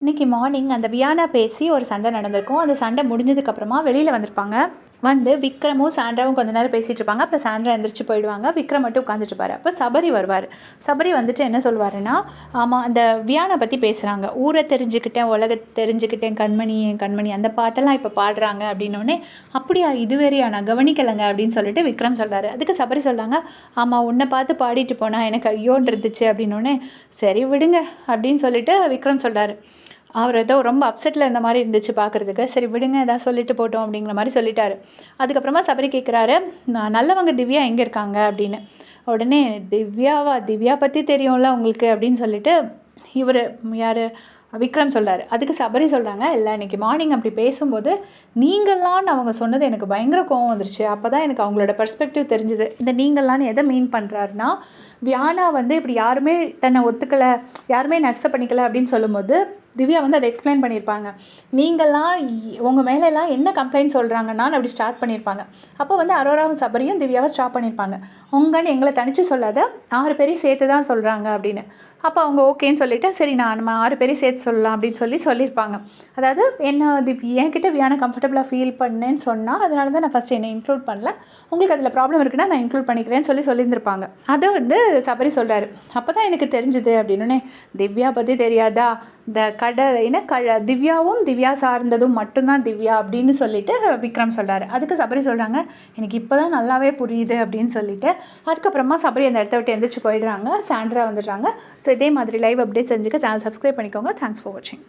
இன்னைக்கு மார்னிங் அந்த வியானா பேசி ஒரு சண்டை நடந்திருக்கும். அந்த சண்டை முடிஞ்சதுக்கப்புறமா வெளியில் வந்திருப்பாங்க. வந்து விக்ரமும் சாண்ட்ராவும் கொஞ்ச நேரம் பேசிகிட்டு இருப்பாங்க. அப்புறம் சாண்ட்ரா எந்திரிச்சு போயிடுவாங்க. விக்ரம் மட்டும் உட்காந்துட்டு இருப்பாரு. அப்போ சபரி வருவார். சபரி வந்துட்டு என்ன சொல்லுவாருன்னா, ஆமாம் அந்த வியானா பற்றி பேசுகிறாங்க. ஊரை தெரிஞ்சுக்கிட்டேன், உலகத்தை தெரிஞ்சுக்கிட்டேன், கண்மணி என் கண்மணி அந்த பாட்டெல்லாம் இப்போ பாடுறாங்க அப்படின்னோடனே, அப்படியா இதுவேறையா நான் கவனிக்கலைங்க அப்படின்னு சொல்லிட்டு விக்ரம் சொல்கிறாரு. அதுக்கு சபரி சொல்கிறாங்க, ஆமாம் உன்னை பார்த்து பாடிட்டு போனால் எனக்கு ஐயோன்னு இருந்துச்சு அப்படின்னோடனே, சரி விடுங்க அப்படின்னு சொல்லிட்டு விக்ரம் சொல்கிறாரு. அவர் ஏதோ ரொம்ப அப்செட்டில் இருந்த மாதிரி இருந்துச்சு பார்க்குறதுக்கு. சரி விடுங்க ஏதாவது சொல்லிட்டு போட்டோம் அப்படிங்கிற மாதிரி சொல்லிட்டாரு. அதுக்கப்புறமா சபரி கேட்குறாரு, நல்லவங்க திவ்யா எங்கே இருக்காங்க அப்படின்னு. உடனே திவ்யாவா, திவ்யா பற்றி தெரியும்ல உங்களுக்கு அப்படின்னு சொல்லிட்டு இவர் யார் விக்ரம் சொல்கிறாரு. அதுக்கு சபரி சொல்கிறாங்க, இல்லை இன்னைக்கு மார்னிங் அப்படி பேசும்போது நீங்களான்னு அவங்க சொன்னது எனக்கு பயங்கர கோவம் வந்துருச்சு. அப்போ தான் எனக்கு அவங்களோட பெர்ஸ்பெக்டிவ் தெரிஞ்சுது. இந்த நீங்களான்னு எதை மீன் பண்ணுறாருன்னா, வியானா வந்து இப்படி யாருமே தன்னை ஒத்துக்கலை, யாருமே என்னை அக்செப்ட் பண்ணிக்கலை அப்படின்னு சொல்லும்போது திவ்யா வந்து அதை எக்ஸ்பிளைன் பண்ணியிருப்பாங்க. நீங்கள்லாம் உங்கள் மேலெல்லாம் என்ன கம்ப்ளைண்ட் சொல்கிறாங்கன்னான்னு அப்படி ஸ்டார்ட் பண்ணியிருப்பாங்க. அப்போ வந்து அரோராவும் சபரியும் திவ்யாவை ஸ்டாப் பண்ணியிருப்பாங்க. உங்கன்னு எங்களை தனித்து சொல்லாத, 6 பேரையும் சேர்த்து தான் சொல்கிறாங்க அப்படின்னு. அப்போ அவங்க ஓகேன்னு சொல்லிவிட்டு சரி நம்ம 6 பேரையும் சேர்த்து சொல்லலாம் அப்படின்னு சொல்லியிருப்பாங்க. அதாவது என்ன என்கிட்ட வியானா கம்ஃபர்டபுளாக ஃபீல் பண்ணேன்னு சொன்னால் அதனால தான் நான் ஃபஸ்ட்டு என்னை இன்க்ளூட் பண்ணல, உங்களுக்கு அதில் ப்ராப்ளம் இருக்குன்னா நான் இன்க்ளூட் பண்ணிக்கிறேன்னு சொல்லியிருந்திருப்பாங்க. அதை வந்து சபரி சொல்கிறாரு. அப்போ தான் எனக்கு தெரிஞ்சுது அப்படின்னே, திவ்யா பற்றி தெரியாதா, இந்த திவ்யாவும் திவ்யா சார்ந்ததும் மட்டும்தான் திவ்யா அப்படின்னு சொல்லிட்டு விக்ரம் சொல்கிறாரு. அதுக்கு சபரி சொல்கிறாங்க, எனக்கு இப்போ தான் நல்லாவே புரியுது அப்படின்னு சொல்லிட்டு. அதுக்கப்புறமா சபரி அந்த இடத்த விட்டு எந்திரிச்சு போயிடுறாங்க. சாண்ட்ரா வந்துடுறாங்க. ஸோ இதே மாதிரி லைவ் அப்டேட் செஞ்சுக்க சேனல் சப்ஸ்கிரைப் பண்ணிக்கோங்க. தேங்க்ஸ் ஃபார் வாட்சிங்.